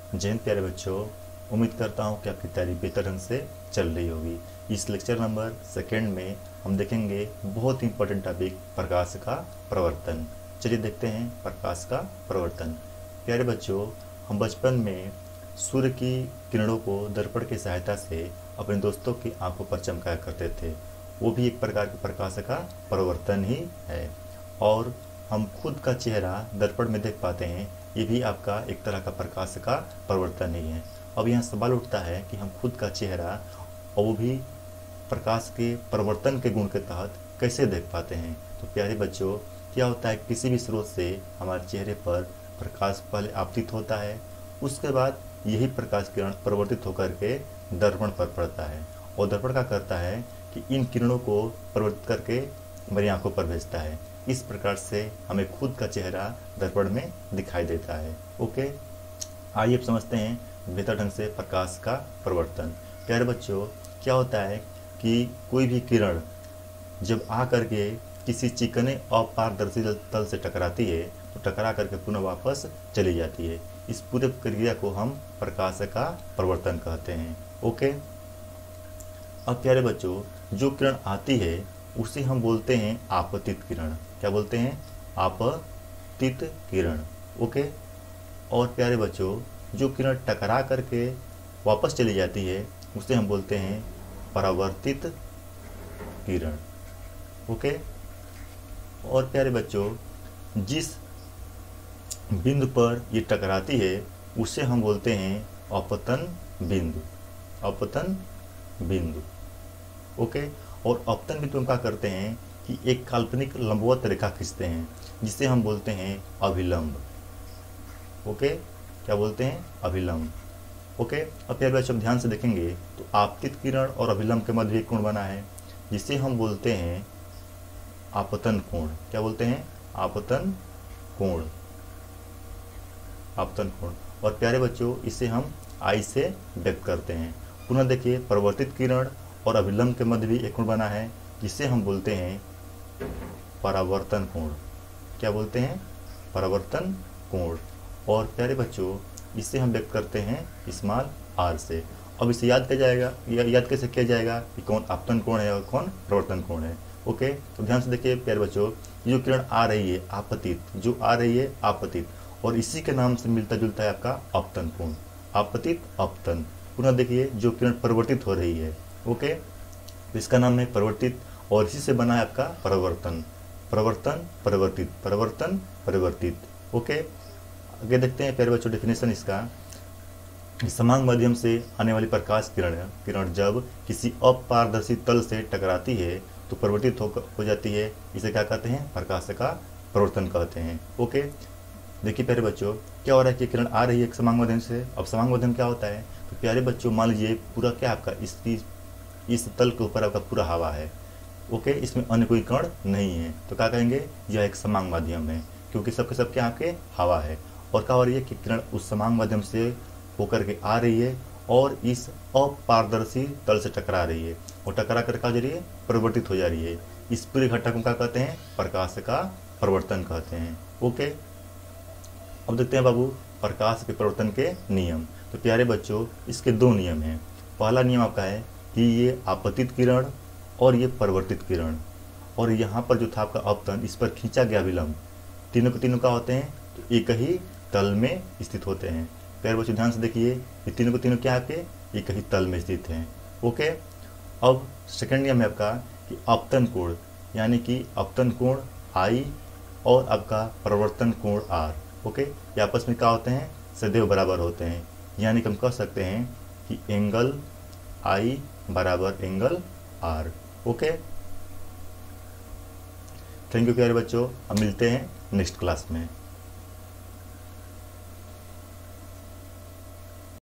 जय हिंद प्यारे बच्चों, उम्मीद करता हूँ कि आपकी तैयारी बेहतर ढंग से चल रही होगी। इस लेक्चर नंबर 2 में हम देखेंगे बहुत ही इंपॉर्टेंट टॉपिक प्रकाश का प्रवर्तन। चलिए देखते हैं प्रकाश का प्रवर्तन। प्यारे बच्चों, हम बचपन में सूर्य की किरणों को दर्पण की सहायता से अपने दोस्तों की आंखों पर चमकाया करते थे। वो भी एक प्रकार के प्रकाश का प्रवर्तन ही है। और हम खुद का चेहरा दर्पण में देख पाते हैं, ये भी आपका एक तरह का प्रकाश का प्रवर्तन ही है। अब यहाँ सवाल उठता है कि हम खुद का चेहरा और वो भी प्रकाश के प्रवर्तन के गुण के तहत कैसे देख पाते हैं। तो प्यारे बच्चों, क्या होता है, किसी भी स्रोत से हमारे चेहरे पर प्रकाश पहले आपतित होता है, उसके बाद यही प्रकाश किरण परिवर्तित होकर के दर्पण पर पड़ता है और दर्पण का करता है कि इन किरणों को परिवर्तित करके हमारी आंखों पर भेजता है। इस प्रकार से हमें खुद का चेहरा दर्पण में दिखाई देता है। ओके, आइए अब समझते हैं बेहतर ढंग से प्रकाश का प्रवर्तन। प्यारे बच्चों, क्या होता है कि कोई भी किरण जब आ करके किसी चिकने अपारदर्शी तल से टकराती है तो टकरा करके पुनः वापस चली जाती है। इस पूरे प्रक्रिया को हम प्रकाश का प्रवर्तन कहते हैं। ओके, अब प्यारे बच्चों, जो किरण आती है उसे हम बोलते हैं आपतित किरण। क्या बोलते हैं? आपतित किरण। ओके, और प्यारे बच्चों, जो किरण टकरा करके वापस चली जाती है उसे हम बोलते हैं परावर्तित किरण। ओके, और प्यारे बच्चों, जिस बिंदु पर ये टकराती है उसे हम बोलते हैं अपतन बिंदु। अपतन बिंदु। ओके, और अपतन बिंदु हम क्या करते हैं कि एक काल्पनिक लंबवत रेखा खींचते हैं जिसे हम बोलते हैं अभिलंब। ओके, क्या बोलते हैं? अभिलंब। ओके, अब प्यारे बच्चों ध्यान से देखेंगे तो आपतित किरण और अभिलंब के मध्य एक कोण बना है जिसे हम बोलते हैं आपतन कोण। क्या बोलते हैं? आपतन कोण। आपतन कोण। और प्यारे बच्चों, इसे हम आई से व्यक्त करते हैं। पुनः देखिए, परिवर्तित किरण और अभिलंब के मध्य भी एक कोण बना है जिसे हम बोलते हैं परावर्तन कोण। क्या बोलते हैं? परावर्तन कोण। और प्यारे बच्चों, इसे हम व्यक्त करते हैं स्मॉल आर से। अब इसे याद किया जाएगा, याद कैसे किया जाएगा कि कौन आपतन कोण है और कौन प्रवर्तन कोण है। ओके, तो ध्यान से देखिए प्यारे बच्चों, जो किरण आ रही है आपतित, जो आ रही है आपतित, और इसी के नाम से मिलता जुलता है आपका अपतन कोण। आपतित अपतन। पुनः देखिए, जो किरण परिवर्तित हो रही है, ओके, तो इसका नाम है परिवर्तित, और इसी से बना है आपका परिवर्तन। परिवर्तन परिवर्तित, परिवर्तन परिवर्तित। ओके, आगे देखते हैं प्यारे बच्चों डेफिनेशन इसका। समान माध्यम से आने वाली प्रकाश किरण जब किसी अपारदर्शी तल से टकराती है तो परिवर्तित हो जाती है। इसे क्या कहते हैं? प्रकाश का प्रवर्तन कहते हैं। ओके, देखिए प्यारे बच्चों, क्या हो रहा है कि किरण आ रही है एक समांग माध्यम से। अब समांग माध्यम क्या होता है? तो प्यारे बच्चों, मान लीजिए पूरा क्या आपका इस तल के ऊपर आपका पूरा हवा है। ओके, इसमें अन्य कोई कण नहीं है, तो क्या कहेंगे? यह एक समांग माध्यम है, क्योंकि सबके सब क्या आपके हवा है। और क्या हो रही है कि किरण उस समांग माध्यम से होकर के आ रही है और इस अपारदर्शी तल से टकरा रही है, और टकरा कर क्या हो जा रही है? परिवर्तित हो जा रही है। इस पूरी घटना को क्या कहते हैं? प्रकाश का प्रवर्तन कहते हैं। ओके, अब देखते हैं बाबू प्रकाश के प्रवर्तन के नियम। तो प्यारे बच्चों, इसके 2 नियम हैं। पहला नियम आपका है कि ये आपतित किरण और ये परिवर्तित किरण, और यहाँ पर जो था आपका अपतन, इस पर खींचा गया विलंब, तीनों के तीनों क्या होते हैं? तो एक ही तल में स्थित होते हैं। प्यारे बच्चों ध्यान से देखिए, ये तीनों के तीनों क्या है आपके? एक ही तल में स्थित हैं। ओके, अब सेकंड नियम है आपका कि अपतन कोण, यानी कि अपतन कोण आई और आपका परिवर्तन कोण आर, ओके, ये आपस में क्या होते हैं? सदैव बराबर होते हैं। यानी कि हम कह सकते हैं कि एंगल आई बराबर angle R. Okay, thank you प्यारे बच्चों, हम मिलते हैं नेक्स्ट क्लास में।